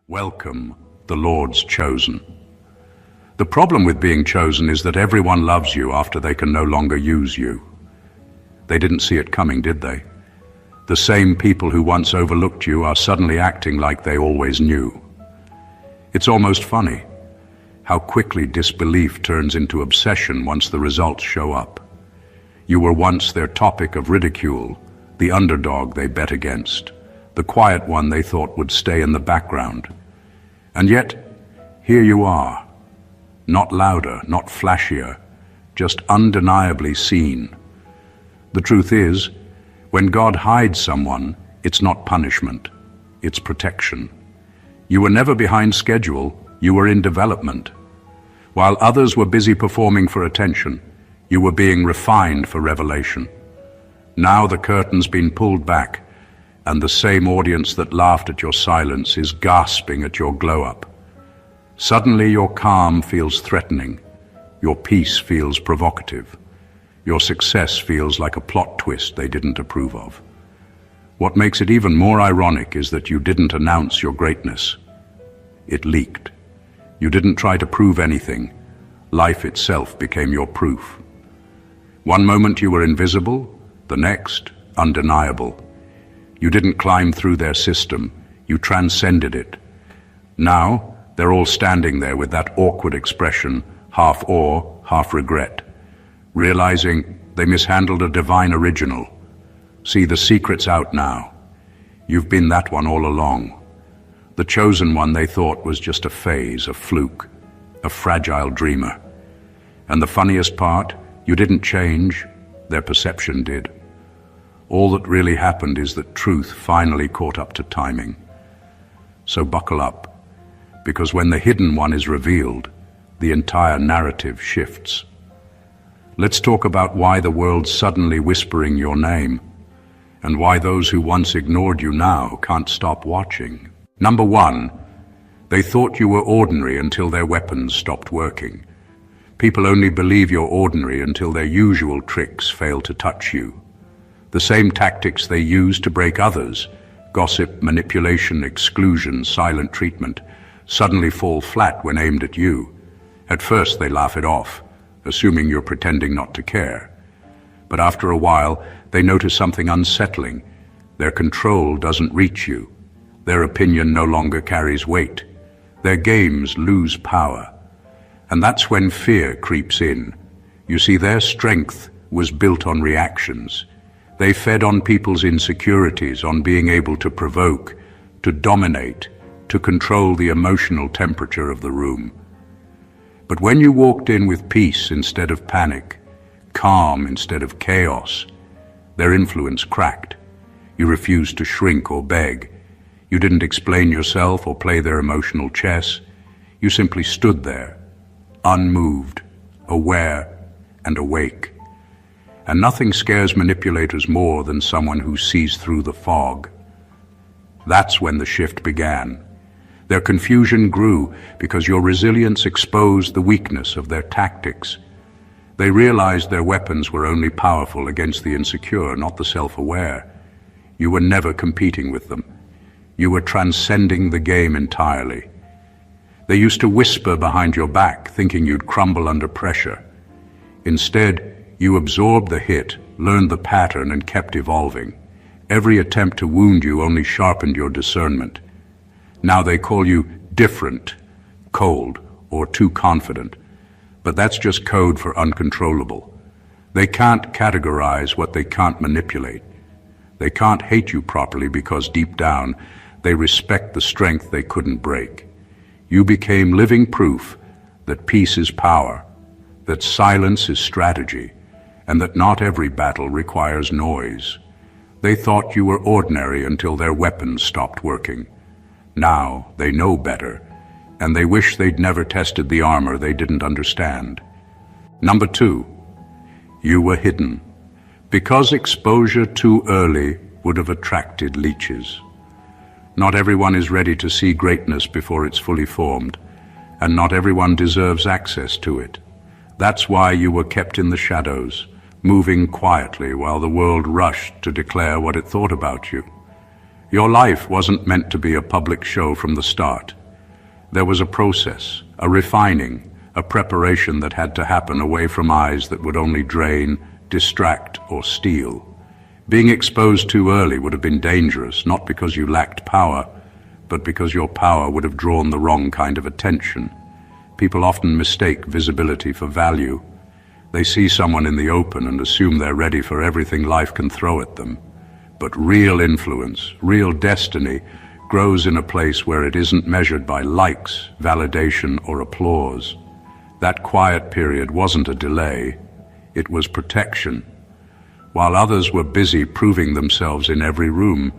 Welcome, the Lord's chosen. The problem with being chosen is that everyone loves you after they can no longer use you. They didn't see it coming, did they? The same people who once overlooked you are suddenly acting like they always knew. It's almost funny how quickly disbelief turns into obsession once the results show up. You were once their topic of ridicule, the underdog they bet against, the quiet one they thought would stay in the background. And yet, here you are, not louder, not flashier, just undeniably seen. The truth is, when God hides someone, it's not punishment, it's protection. You were never behind schedule, you were in development. While others were busy performing for attention, you were being refined for revelation. Now the curtain's been pulled back, and the same audience that laughed at your silence is gasping at your glow-up. Suddenly your calm feels threatening, your peace feels provocative, your success feels like a plot twist they didn't approve of. What makes it even more ironic is that you didn't announce your greatness. It leaked. You didn't try to prove anything. Life itself became your proof. One moment you were invisible, the next, undeniable. You didn't climb through their system, you transcended it. Now, they're all standing there with that awkward expression, half awe, half regret, realizing they mishandled a divine original. See, the secret's out now. You've been that one all along. The chosen one they thought was just a phase, a fluke, a fragile dreamer. And the funniest part, you didn't change, their perception did. All that really happened is that truth finally caught up to timing. So buckle up, because when the hidden one is revealed, the entire narrative shifts. Let's talk about why the world's suddenly whispering your name, and why those who once ignored you now can't stop watching. Number one, they thought you were ordinary until their weapons stopped working. People only believe you're ordinary until their usual tricks fail to touch you. The same tactics they use to break others, gossip, manipulation, exclusion, silent treatment, suddenly fall flat when aimed at you. At first they laugh it off, assuming you're pretending not to care. But after a while, they notice something unsettling. Their control doesn't reach you. Their opinion no longer carries weight. Their games lose power. And that's when fear creeps in. You see, their strength was built on reactions. They fed on people's insecurities, on being able to provoke, to dominate, to control the emotional temperature of the room. But when you walked in with peace instead of panic, calm instead of chaos, their influence cracked. You refused to shrink or beg. You didn't explain yourself or play their emotional chess. You simply stood there, unmoved, aware, and awake. And nothing scares manipulators more than someone who sees through the fog. That's when the shift began. Their confusion grew because your resilience exposed the weakness of their tactics. They realized their weapons were only powerful against the insecure, not the self-aware. You were never competing with them. You were transcending the game entirely. They used to whisper behind your back, thinking you'd crumble under pressure. Instead, you absorbed the hit, learned the pattern, and kept evolving. Every attempt to wound you only sharpened your discernment. Now they call you different, cold, or too confident. But that's just code for uncontrollable. They can't categorize what they can't manipulate. They can't hate you properly because deep down, they respect the strength they couldn't break. You became living proof that peace is power, that silence is strategy, and that not every battle requires noise. They thought you were ordinary until their weapons stopped working. Now they know better, and they wish they'd never tested the armor they didn't understand. Number two, you were hidden, because exposure too early would have attracted leeches. Not everyone is ready to see greatness before it's fully formed, and not everyone deserves access to it. That's why you were kept in the shadows, moving quietly while the world rushed to declare what it thought about you. Your life wasn't meant to be a public show from the start. There was a process, a refining, a preparation that had to happen away from eyes that would only drain, distract, or steal. Being exposed too early would have been dangerous, not because you lacked power, but because your power would have drawn the wrong kind of attention. People often mistake visibility for value. They see someone in the open and assume they're ready for everything life can throw at them. But real influence, real destiny, grows in a place where it isn't measured by likes, validation, or applause. That quiet period wasn't a delay, it was protection. While others were busy proving themselves in every room,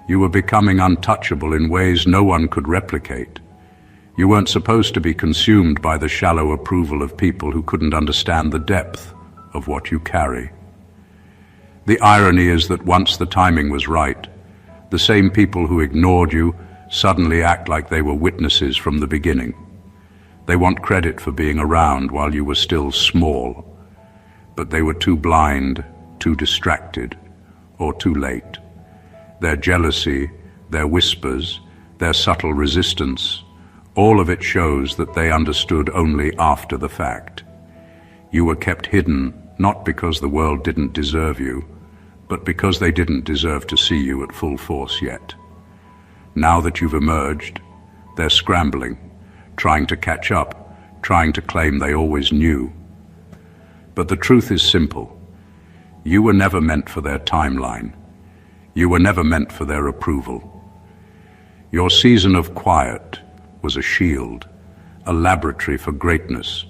you were becoming untouchable in ways no one could replicate. You weren't supposed to be consumed by the shallow approval of people who couldn't understand the depth of what you carry. The irony is that once the timing was right, the same people who ignored you suddenly act like they were witnesses from the beginning. They want credit for being around while you were still small, but they were too blind, too distracted, or too late. Their jealousy, their whispers, their subtle resistance, all of it shows that they understood only after the fact. You were kept hidden not because the world didn't deserve you, but because they didn't deserve to see you at full force yet. Now that you've emerged, they're scrambling, trying to catch up, trying to claim they always knew. But the truth is simple. You were never meant for their timeline. You were never meant for their approval. Your season of quiet was a shield, a laboratory for greatness.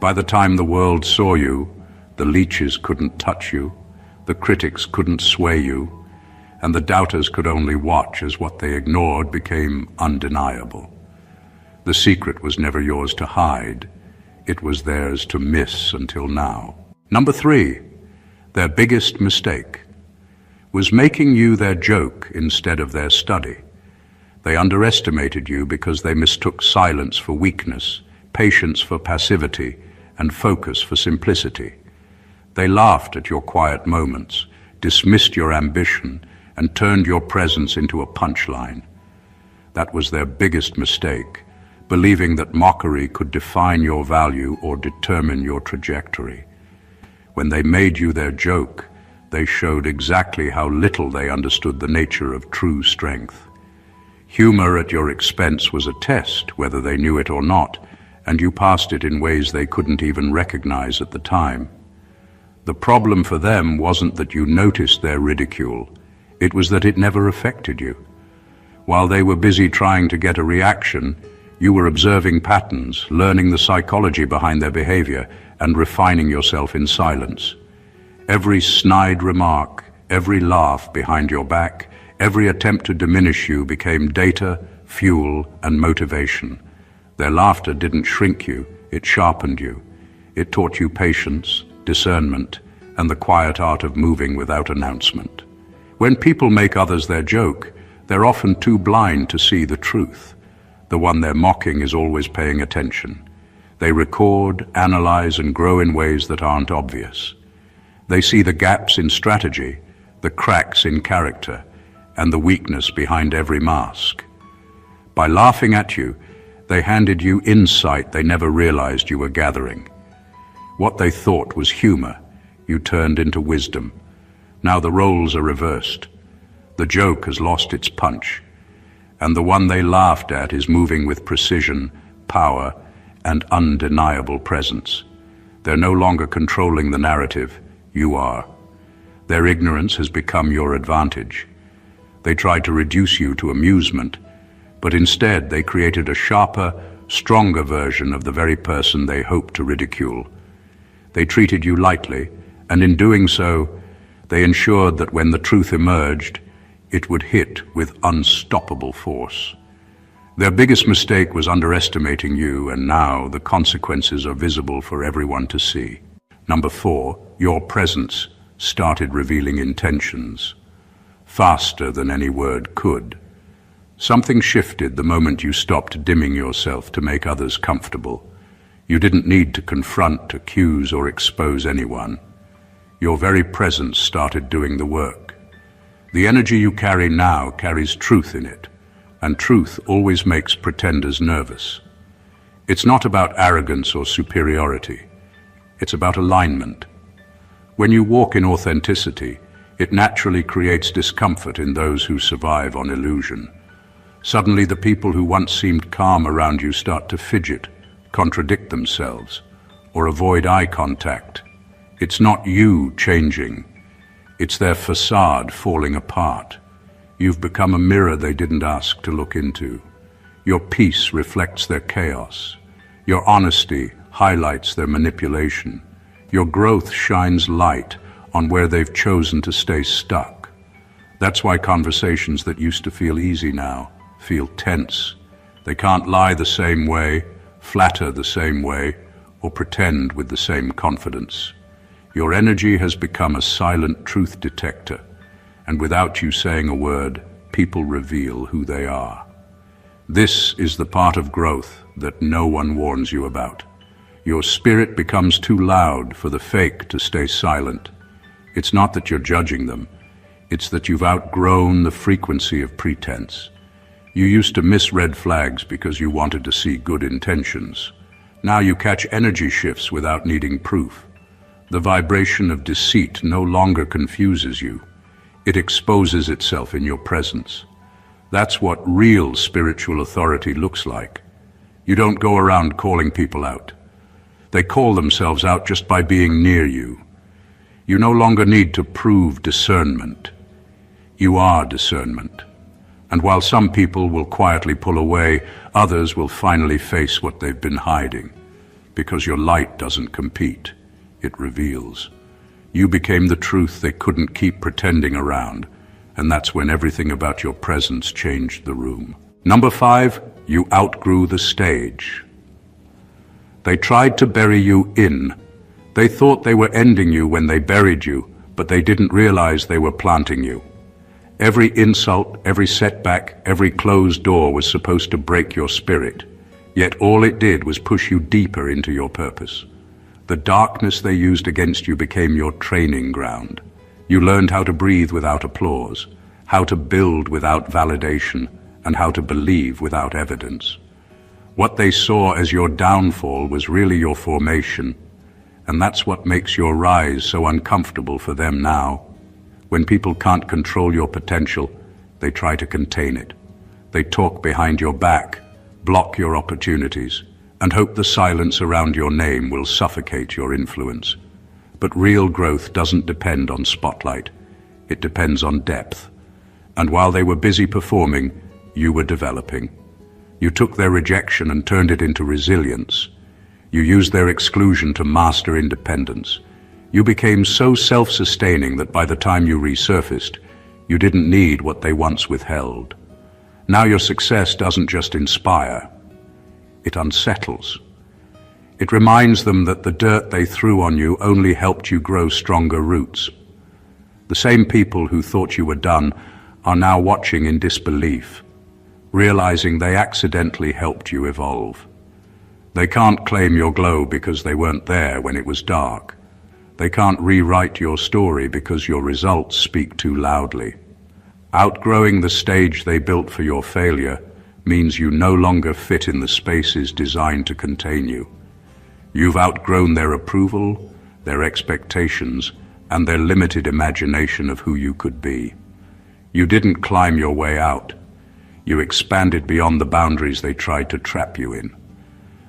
By the time the world saw you, the leeches couldn't touch you, the critics couldn't sway you, and the doubters could only watch as what they ignored became undeniable. The secret was never yours to hide. It was theirs to miss until now. Number 3, their biggest mistake was making you their joke instead of their study. They underestimated you because they mistook silence for weakness, patience for passivity, and focus for simplicity. They laughed at your quiet moments, dismissed your ambition, and turned your presence into a punchline. That was their biggest mistake, believing that mockery could define your value or determine your trajectory. When they made you their joke, they showed exactly how little they understood the nature of true strength. Humor at your expense was a test, whether they knew it or not, and you passed it in ways they couldn't even recognize at the time. The problem for them wasn't that you noticed their ridicule, it was that it never affected you. While they were busy trying to get a reaction, you were observing patterns, learning the psychology behind their behavior, and refining yourself in silence. Every snide remark, every laugh behind your back, every attempt to diminish you became data, fuel, and motivation. Their laughter didn't shrink you, it sharpened you. It taught you patience, discernment, and the quiet art of moving without announcement. When people make others their joke, they're often too blind to see the truth. The one they're mocking is always paying attention. They record, analyze, and grow in ways that aren't obvious. They see the gaps in strategy, the cracks in character, and the weakness behind every mask. By laughing at you, they handed you insight they never realized you were gathering. What they thought was humor, you turned into wisdom. Now the roles are reversed. The joke has lost its punch, and the one they laughed at is moving with precision, power, and undeniable presence. They're no longer controlling the narrative, you are. Their ignorance has become your advantage. They tried to reduce you to amusement, but instead they created a sharper, stronger version of the very person they hoped to ridicule. They treated you lightly, and in doing so, they ensured that when the truth emerged, it would hit with unstoppable force. Their biggest mistake was underestimating you, and now the consequences are visible for everyone to see. Number 4, your presence started revealing intentions, faster than any word could. Something shifted the moment you stopped dimming yourself to make others comfortable. You didn't need to confront, accuse, or expose anyone. Your very presence started doing the work. The energy you carry now carries truth in it, and truth always makes pretenders nervous. It's not about arrogance or superiority. It's about alignment. When you walk in authenticity, it naturally creates discomfort in those who survive on illusion. Suddenly, the people who once seemed calm around you start to fidget, contradict themselves, or avoid eye contact. It's not you changing. It's their facade falling apart. You've become a mirror they didn't ask to look into. Your peace reflects their chaos. Your honesty highlights their manipulation. Your growth shines light on where they've chosen to stay stuck. That's why conversations that used to feel easy now feel tense. They can't lie the same way, flatter the same way, or pretend with the same confidence. Your energy has become a silent truth detector, and without you saying a word, people reveal who they are. This is the part of growth that no one warns you about. Your spirit becomes too loud for the fake to stay silent. It's not that you're judging them. It's that you've outgrown the frequency of pretense. You used to miss red flags because you wanted to see good intentions. Now you catch energy shifts without needing proof. The vibration of deceit no longer confuses you. It exposes itself in your presence. That's what real spiritual authority looks like. You don't go around calling people out. They call themselves out just by being near you. You no longer need to prove discernment. You are discernment. And while some people will quietly pull away, others will finally face what they've been hiding. Because your light doesn't compete, it reveals. You became the truth they couldn't keep pretending around, and that's when everything about your presence changed the room. Number 5, you outgrew the stage. They tried to bury you in. They thought they were ending you when they buried you, but they didn't realize they were planting you. Every insult, every setback, every closed door was supposed to break your spirit, yet all it did was push you deeper into your purpose. The darkness they used against you became your training ground. You learned how to breathe without applause, how to build without validation, and how to believe without evidence. What they saw as your downfall was really your formation, and that's what makes your rise so uncomfortable for them now. When people can't control your potential, they try to contain it. They talk behind your back, block your opportunities, and hope the silence around your name will suffocate your influence. But real growth doesn't depend on spotlight. It depends on depth. And while they were busy performing, you were developing. You took their rejection and turned it into resilience. You used their exclusion to master independence. You became so self-sustaining that by the time you resurfaced, you didn't need what they once withheld. Now your success doesn't just inspire, it unsettles. It reminds them that the dirt they threw on you only helped you grow stronger roots. The same people who thought you were done are now watching in disbelief, realizing they accidentally helped you evolve. They can't claim your glow because they weren't there when it was dark. They can't rewrite your story because your results speak too loudly. Outgrowing the stage they built for your failure means you no longer fit in the spaces designed to contain you. You've outgrown their approval, their expectations, and their limited imagination of who you could be. You didn't climb your way out. You expanded beyond the boundaries they tried to trap you in.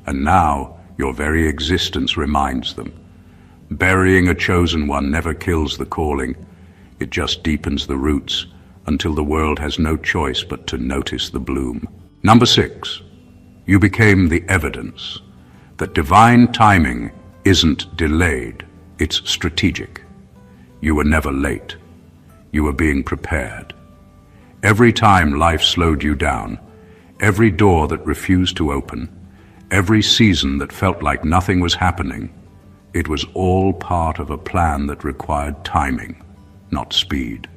And now, your very existence reminds them. Burying a chosen one never kills the calling. It just deepens the roots until the world has no choice but to notice the bloom. Number 6, you became the evidence that divine timing isn't delayed, it's strategic. You were never late. You were being prepared. Every time life slowed you down, every door that refused to open, every season that felt like nothing was happening, it was all part of a plan that required timing, not speed.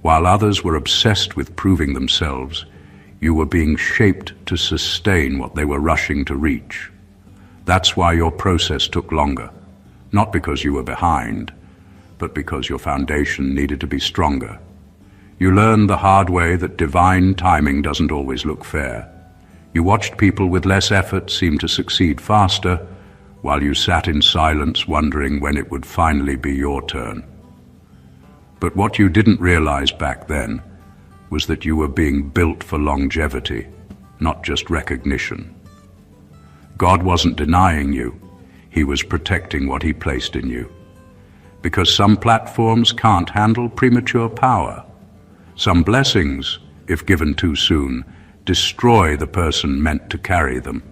While others were obsessed with proving themselves, you were being shaped to sustain what they were rushing to reach. That's why your process took longer, not because you were behind, but because your foundation needed to be stronger. You learned the hard way that divine timing doesn't always look fair. You watched people with less effort seem to succeed faster, while you sat in silence wondering when it would finally be your turn. But what you didn't realize back then was that you were being built for longevity, not just recognition. God wasn't denying you. He was protecting what He placed in you. Because some platforms can't handle premature power. Some blessings, if given too soon, destroy the person meant to carry them.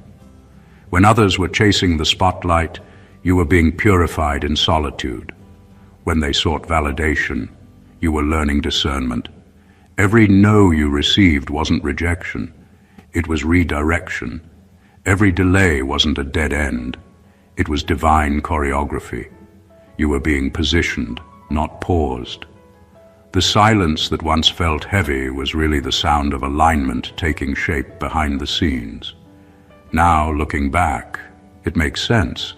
When others were chasing the spotlight, you were being purified in solitude. When they sought validation, you were learning discernment. Every no you received wasn't rejection. It was redirection. Every delay wasn't a dead end. It was divine choreography. You were being positioned, not paused. The silence that once felt heavy was really the sound of alignment taking shape behind the scenes. Now, looking back, it makes sense.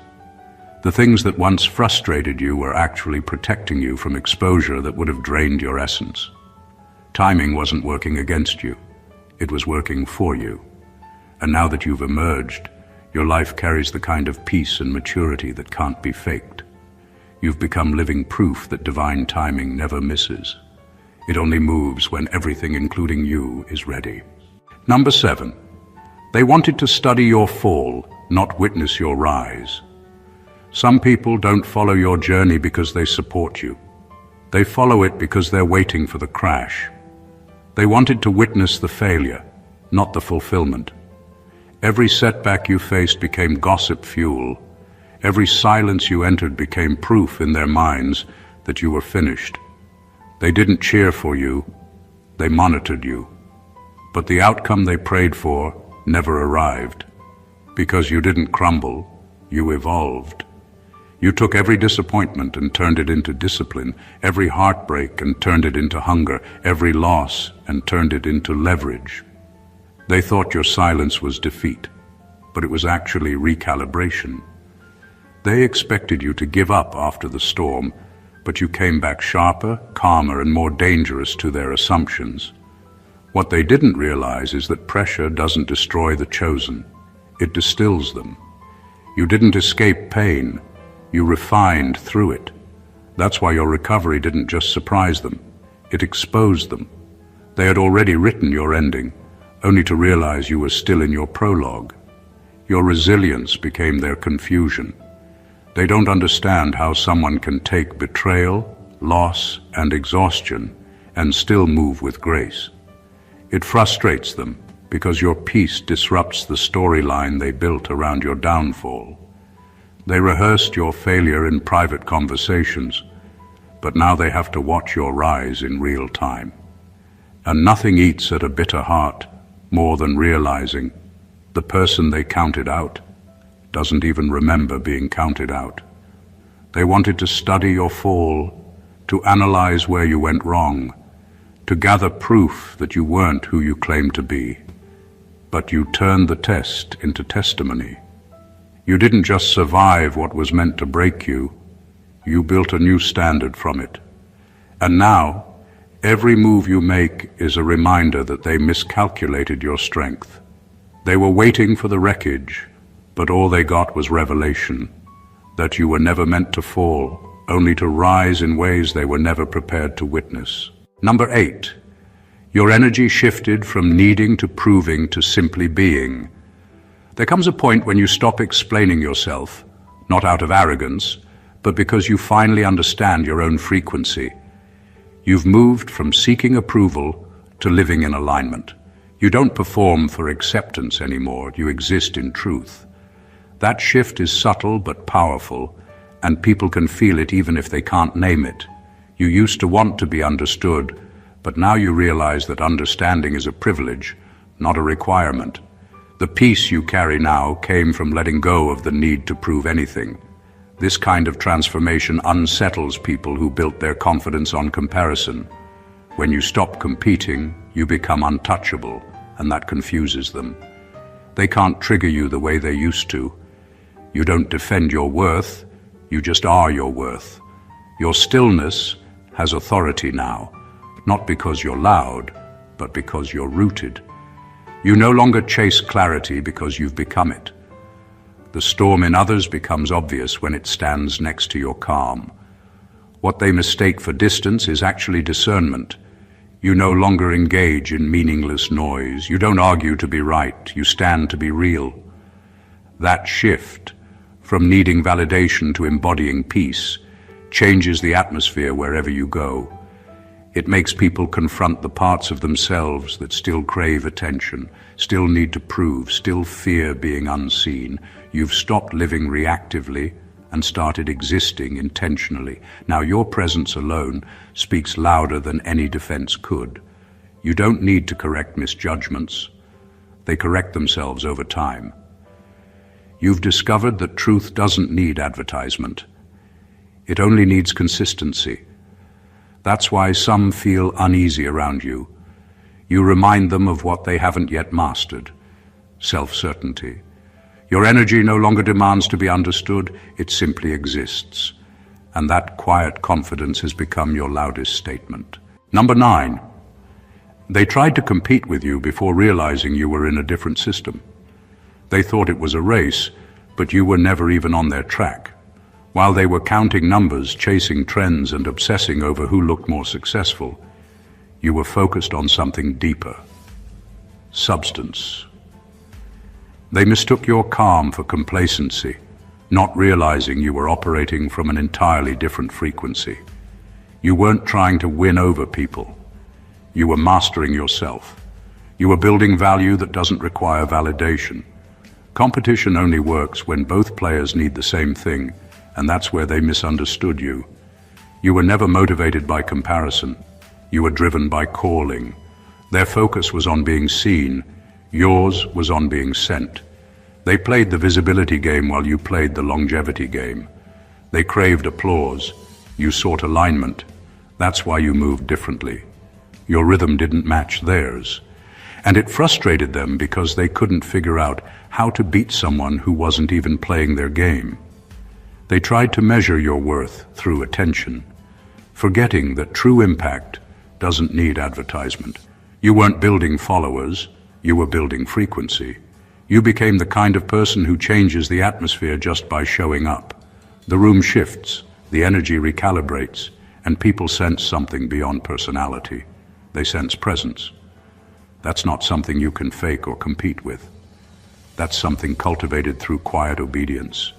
The things that once frustrated you were actually protecting you from exposure that would have drained your essence. Timing wasn't working against you. It was working for you. And now that you've emerged, your life carries the kind of peace and maturity that can't be faked. You've become living proof that divine timing never misses. It only moves when everything, including you, is ready. Number 7. They wanted to study your fall, not witness your rise. Some people don't follow your journey because they support you. They follow it because they're waiting for the crash. They wanted to witness the failure, not the fulfillment. Every setback you faced became gossip fuel. Every silence you entered became proof in their minds that you were finished. They didn't cheer for you, they monitored you. But the outcome they prayed for never arrived. Because you didn't crumble, you evolved. You took every disappointment and turned it into discipline, every heartbreak and turned it into hunger, every loss and turned it into leverage. They thought your silence was defeat, but it was actually recalibration. They expected you to give up after the storm, but you came back sharper, calmer, and more dangerous to their assumptions. What they didn't realize is that pressure doesn't destroy the chosen. It distills them. You didn't escape pain. You refined through it. That's why your recovery didn't just surprise them. It exposed them. They had already written your ending, only to realize you were still in your prologue. Your resilience became their confusion. They don't understand how someone can take betrayal, loss, and exhaustion and still move with grace. It frustrates them because your peace disrupts the storyline they built around your downfall. They rehearsed your failure in private conversations, but now they have to watch your rise in real time. And nothing eats at a bitter heart more than realizing the person they counted out doesn't even remember being counted out. They wanted to study your fall, to analyze where you went wrong, to gather proof that you weren't who you claimed to be. But you turned the test into testimony. You didn't just survive what was meant to break you, you built a new standard from it. And now, every move you make is a reminder that they miscalculated your strength. They were waiting for the wreckage, but all they got was revelation, that you were never meant to fall, only to rise in ways they were never prepared to witness. Number 8, your energy shifted from needing to proving to simply being. There comes a point when you stop explaining yourself, not out of arrogance, but because you finally understand your own frequency. You've moved from seeking approval to living in alignment. You don't perform for acceptance anymore, you exist in truth. That shift is subtle but powerful, and people can feel it even if they can't name it. You used to want to be understood, but now you realize that understanding is a privilege, not a requirement. The peace you carry now came from letting go of the need to prove anything. This kind of transformation unsettles people who built their confidence on comparison. When you stop competing, you become untouchable, and that confuses them. They can't trigger you the way they used to. You don't defend your worth, you just are your worth. Your stillness has authority now, not because you're loud, but because you're rooted. You no longer chase clarity because you've become it. The storm in others becomes obvious when it stands next to your calm. What they mistake for distance is actually discernment. You no longer engage in meaningless noise. You don't argue to be right. You stand to be real. That shift, from needing validation to embodying peace, changes the atmosphere wherever you go. It makes people confront the parts of themselves that still crave attention, still need to prove, still fear being unseen. You've stopped living reactively and started existing intentionally. Now your presence alone speaks louder than any defense could. You don't need to correct misjudgments. They correct themselves over time. You've discovered that truth doesn't need advertisement. It only needs consistency. That's why some feel uneasy around you. You remind them of what they haven't yet mastered: self-certainty. Your energy no longer demands to be understood, it simply exists. And that quiet confidence has become your loudest statement. Number 9. They tried to compete with you before realizing you were in a different system. They thought it was a race, but you were never even on their track. While they were counting numbers, chasing trends, and obsessing over who looked more successful, you were focused on something deeper: substance. They mistook your calm for complacency, not realizing you were operating from an entirely different frequency. You weren't trying to win over people. You were mastering yourself. You were building value that doesn't require validation. Competition only works when both players need the same thing, and that's where they misunderstood you. You were never motivated by comparison. You were driven by calling. Their focus was on being seen. Yours was on being sent. They played the visibility game while you played the longevity game. They craved applause. You sought alignment. That's why you moved differently. Your rhythm didn't match theirs. And it frustrated them because they couldn't figure out how to beat someone who wasn't even playing their game. They tried to measure your worth through attention, forgetting that true impact doesn't need advertisement. You weren't building followers, you were building frequency. You became the kind of person who changes the atmosphere just by showing up. The room shifts, the energy recalibrates, and people sense something beyond personality. They sense presence. That's not something you can fake or compete with. That's something cultivated through quiet obedience,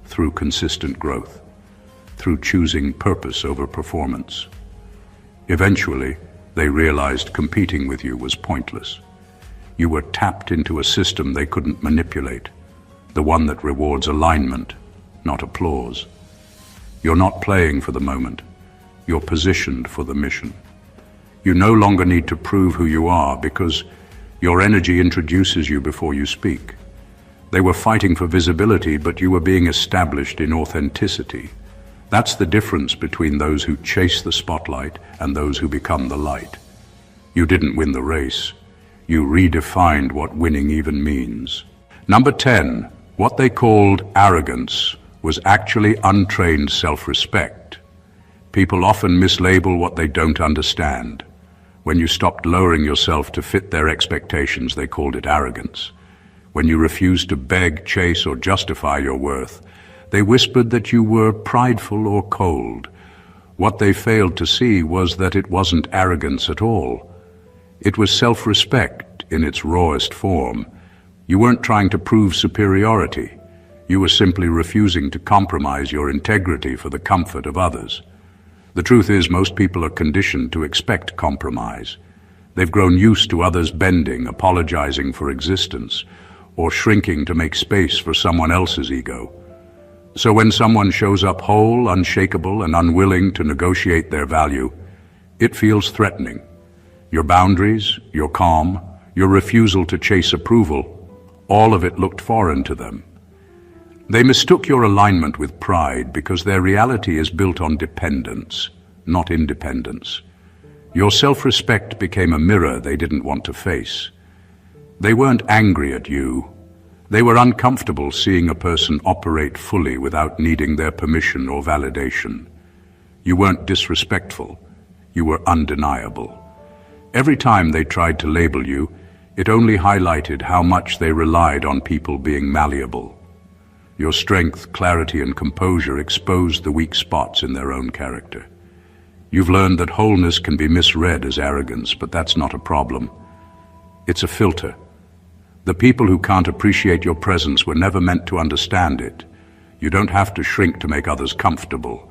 through consistent growth, through choosing purpose over performance. Eventually, they realized competing with you was pointless. You were tapped into a system they couldn't manipulate, the one that rewards alignment, not applause. You're not playing for the moment. You're positioned for the mission. You no longer need to prove who you are because your energy introduces you before you speak. They were fighting for visibility, but you were being established in authenticity. That's the difference between those who chase the spotlight and those who become the light. You didn't win the race. You redefined what winning even means. Number 10, what they called arrogance was actually untrained self-respect. People often mislabel what they don't understand. When you stopped lowering yourself to fit their expectations, they called it arrogance. When you refused to beg, chase, or justify your worth, they whispered that you were prideful or cold. What they failed to see was that it wasn't arrogance at all. It was self-respect in its rawest form. You weren't trying to prove superiority. You were simply refusing to compromise your integrity for the comfort of others. The truth is, most people are conditioned to expect compromise. They've grown used to others bending, apologizing for existence, or shrinking to make space for someone else's ego. So when someone shows up whole, unshakable, and unwilling to negotiate their value, it feels threatening. Your boundaries, your calm, your refusal to chase approval, all of it looked foreign to them. They mistook your alignment with pride because their reality is built on dependence, not independence. Your self-respect became a mirror they didn't want to face. They weren't angry at you. They were uncomfortable seeing a person operate fully without needing their permission or validation. You weren't disrespectful. You were undeniable. Every time they tried to label you, it only highlighted how much they relied on people being malleable. Your strength, clarity, and composure exposed the weak spots in their own character. You've learned that wholeness can be misread as arrogance, but that's not a problem. It's a filter. The people who can't appreciate your presence were never meant to understand it. You don't have to shrink to make others comfortable,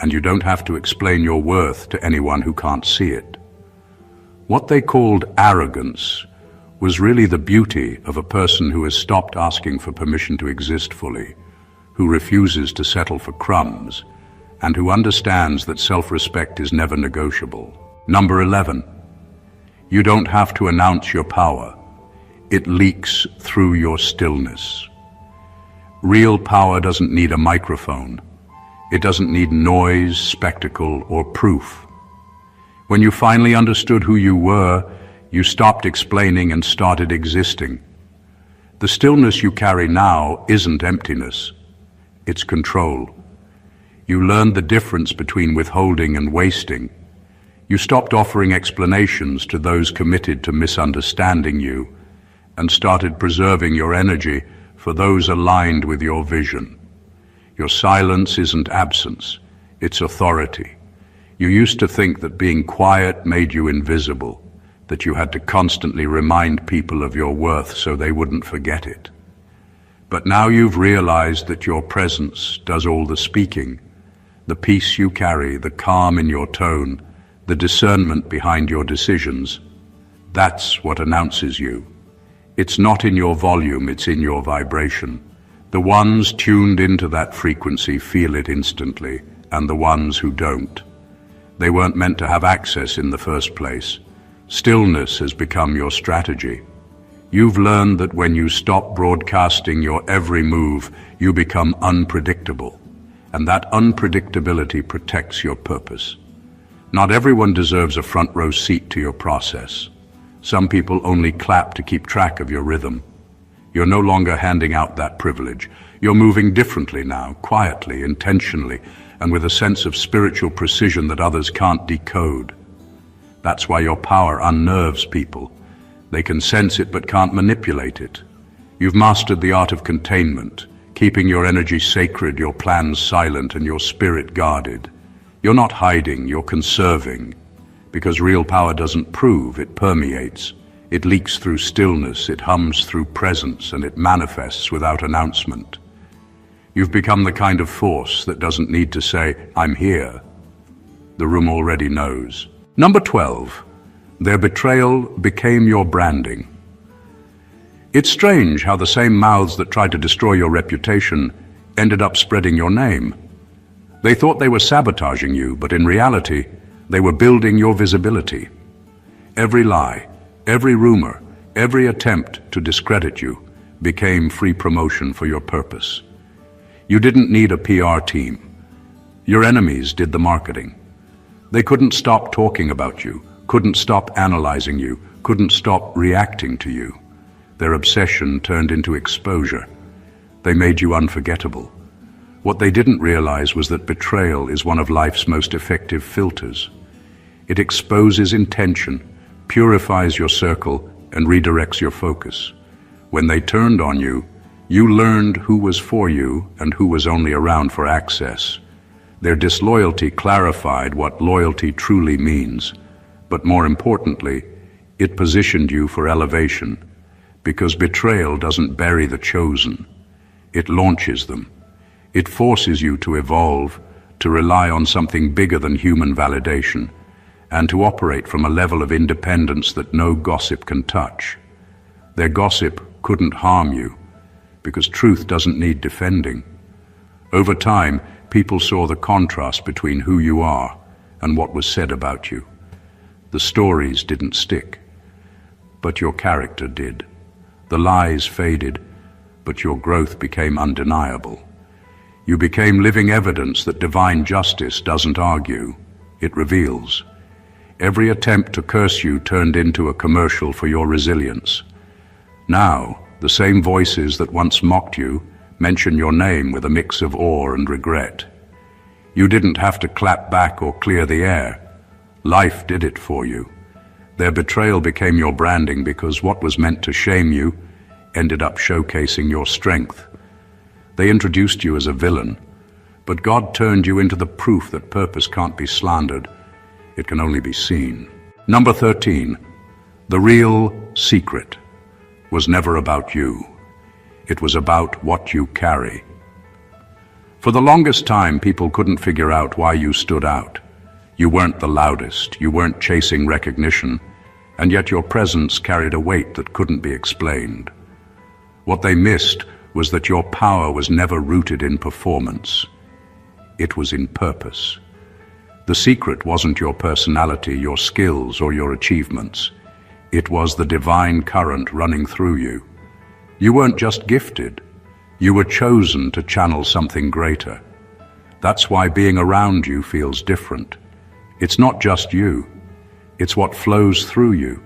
and you don't have to explain your worth to anyone who can't see it. What they called arrogance was really the beauty of a person who has stopped asking for permission to exist fully, who refuses to settle for crumbs, and who understands that self-respect is never negotiable. Number 11. You don't have to announce your power. It leaks through your stillness. Real power doesn't need a microphone. It doesn't need noise, spectacle, or proof. When you finally understood who you were, you stopped explaining and started existing. The stillness you carry now isn't emptiness. It's control. You learned the difference between withholding and wasting. You stopped offering explanations to those committed to misunderstanding you and started preserving your energy for those aligned with your vision. Your silence isn't absence, it's authority. You used to think that being quiet made you invisible, that you had to constantly remind people of your worth so they wouldn't forget it. But now you've realized that your presence does all the speaking. The peace you carry, the calm in your tone, the discernment behind your decisions, that's what announces you. It's not in your volume, it's in your vibration. The ones tuned into that frequency feel it instantly, and the ones who don't. They weren't meant to have access in the first place. Stillness has become your strategy. You've learned that when you stop broadcasting your every move, you become unpredictable, and that unpredictability protects your purpose. Not everyone deserves a front row seat to your process. Some people only clap to keep track of your rhythm. You're no longer handing out that privilege. You're moving differently now, quietly, intentionally, and with a sense of spiritual precision that others can't decode. That's why your power unnerves people. They can sense it but can't manipulate it. You've mastered the art of containment, keeping your energy sacred, your plans silent, and your spirit guarded. You're not hiding, you're conserving. Because real power doesn't prove, it permeates. It leaks through stillness, it hums through presence, and it manifests without announcement. You've become the kind of force that doesn't need to say, "I'm here." The room already knows. Number 12. Their betrayal became your branding. It's strange how the same mouths that tried to destroy your reputation ended up spreading your name. They thought they were sabotaging you, but in reality, they were building your visibility. Every lie, every rumor, every attempt to discredit you became free promotion for your purpose. You didn't need a PR team. Your enemies did the marketing. They couldn't stop talking about you, couldn't stop analyzing you, couldn't stop reacting to you. Their obsession turned into exposure. They made you unforgettable. What they didn't realize was that betrayal is one of life's most effective filters. It exposes intention, purifies your circle, and redirects your focus. When they turned on you, you learned who was for you and who was only around for access. Their disloyalty clarified what loyalty truly means, but more importantly, it positioned you for elevation, because betrayal doesn't bury the chosen. It launches them. It forces you to evolve, to rely on something bigger than human validation, and to operate from a level of independence that no gossip can touch. Their gossip couldn't harm you, because truth doesn't need defending. Over time, people saw the contrast between who you are and what was said about you. The stories didn't stick, but your character did. The lies faded, but your growth became undeniable. You became living evidence that divine justice doesn't argue, it reveals. Every attempt to curse you turned into a commercial for your resilience. Now, the same voices that once mocked you mention your name with a mix of awe and regret. You didn't have to clap back or clear the air. Life did it for you. Their betrayal became your branding because what was meant to shame you ended up showcasing your strength. They introduced you as a villain, but God turned you into the proof that purpose can't be slandered. It can only be seen. Number 13. The real secret was never about you. It was about what you carry. For the longest time, people couldn't figure out why you stood out. You weren't the loudest, you weren't chasing recognition, and yet your presence carried a weight that couldn't be explained. What they missed was that your power was never rooted in performance. It was in purpose. The secret wasn't your personality, your skills, or your achievements. It was the divine current running through you. You weren't just gifted. You were chosen to channel something greater. That's why being around you feels different. It's not just you. It's what flows through you.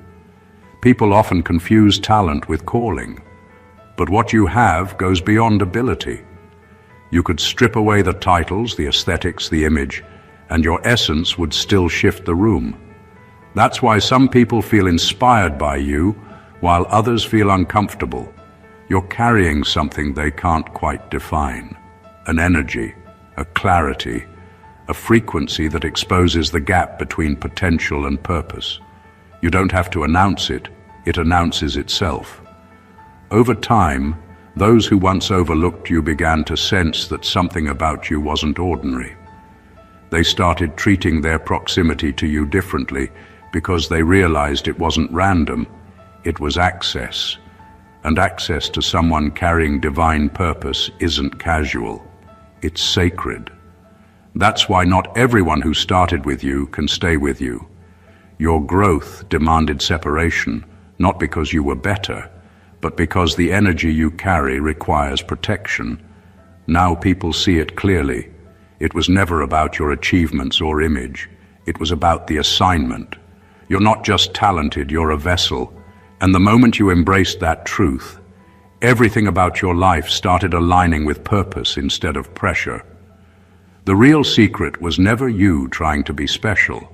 People often confuse talent with calling, but what you have goes beyond ability. You could strip away the titles, the aesthetics, the image, and your essence would still shift the room. That's why some people feel inspired by you, while others feel uncomfortable. You're carrying something they can't quite define. An energy, a clarity, a frequency that exposes the gap between potential and purpose. You don't have to announce it, it announces itself. Over time, those who once overlooked you began to sense that something about you wasn't ordinary. They started treating their proximity to you differently because they realized it wasn't random, it was access. And access to someone carrying divine purpose isn't casual, it's sacred. That's why not everyone who started with you can stay with you. Your growth demanded separation, not because you were better, but because the energy you carry requires protection. Now people see it clearly. It was never about your achievements or image. It was about the assignment. You're not just talented, you're a vessel. And the moment you embraced that truth, everything about your life started aligning with purpose instead of pressure. The real secret was never you trying to be special.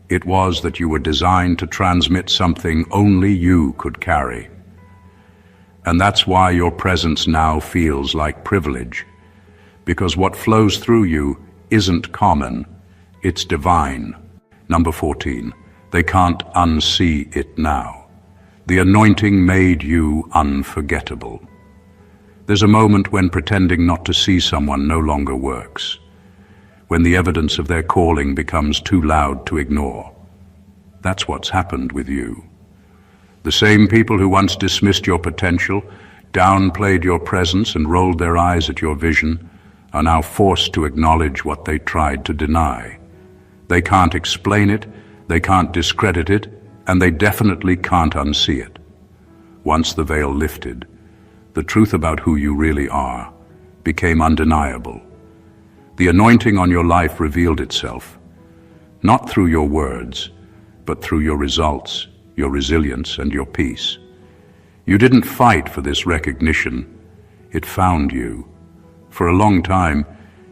It was that you were designed to transmit something only you could carry. And that's why your presence now feels like privilege, because what flows through you isn't common, it's divine. Number 14, they can't unsee it now. The anointing made you unforgettable. There's a moment when pretending not to see someone no longer works, when the evidence of their calling becomes too loud to ignore. That's what's happened with you. The same people who once dismissed your potential, downplayed your presence, and rolled their eyes at your vision are now forced to acknowledge what they tried to deny. They can't explain it, they can't discredit it, and they definitely can't unsee it. Once the veil lifted, the truth about who you really are became undeniable. The anointing on your life revealed itself, not through your words, but through your results, your resilience, and your peace. You didn't fight for this recognition, it found you. For a long time,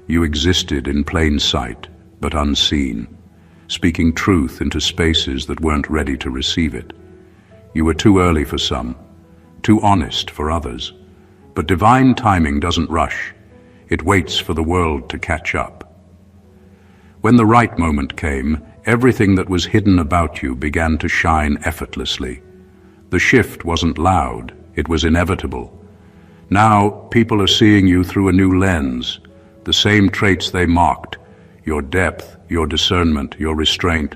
you existed in plain sight, but unseen, speaking truth into spaces that weren't ready to receive it. You were too early for some, too honest for others. But divine timing doesn't rush. It waits for the world to catch up. When the right moment came, everything that was hidden about you began to shine effortlessly. The shift wasn't loud, it was inevitable. Now, people are seeing you through a new lens. The same traits they mocked, your depth, your discernment, your restraint,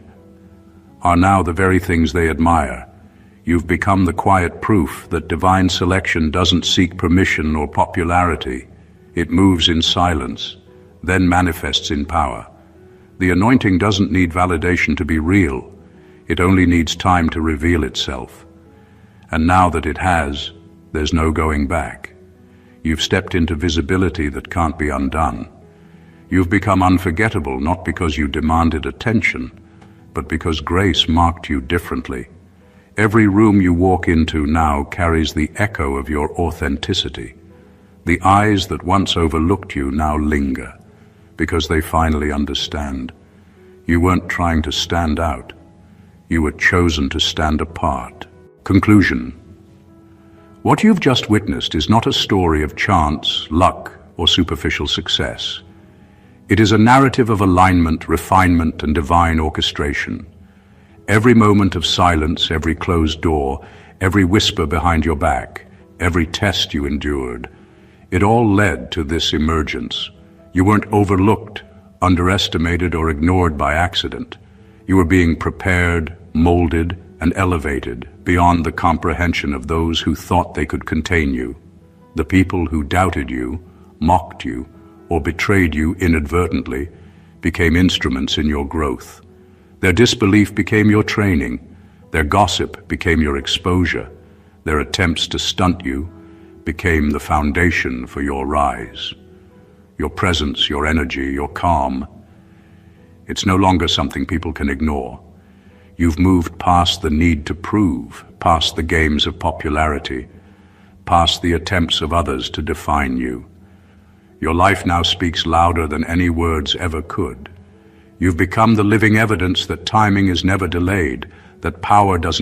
are now the very things they admire. You've become the quiet proof that divine selection doesn't seek permission or popularity. It moves in silence, then manifests in power. The anointing doesn't need validation to be real. It only needs time to reveal itself. And now that it has, there's no going back. You've stepped into visibility that can't be undone. You've become unforgettable not because you demanded attention, but because grace marked you differently. Every room you walk into now carries the echo of your authenticity. The eyes that once overlooked you now linger, because they finally understand. You weren't trying to stand out. You were chosen to stand apart. Conclusion. What you've just witnessed is not a story of chance, luck, or superficial success. It is a narrative of alignment, refinement, and divine orchestration. Every moment of silence, every closed door, every whisper behind your back, every test you endured, it all led to this emergence. You weren't overlooked, underestimated, or ignored by accident. You were being prepared, molded, and elevated beyond the comprehension of those who thought they could contain you. The people who doubted you, mocked you, or betrayed you inadvertently became instruments in your growth. Their disbelief became your training. Their gossip became your exposure. Their attempts to stunt you became the foundation for your rise. Your presence, your energy, your calm. It's no longer something people can ignore. You've moved past the need to prove, past the games of popularity, past the attempts of others to define you. Your life now speaks louder than any words ever could. You've become the living evidence that timing is never delayed, that power doesn't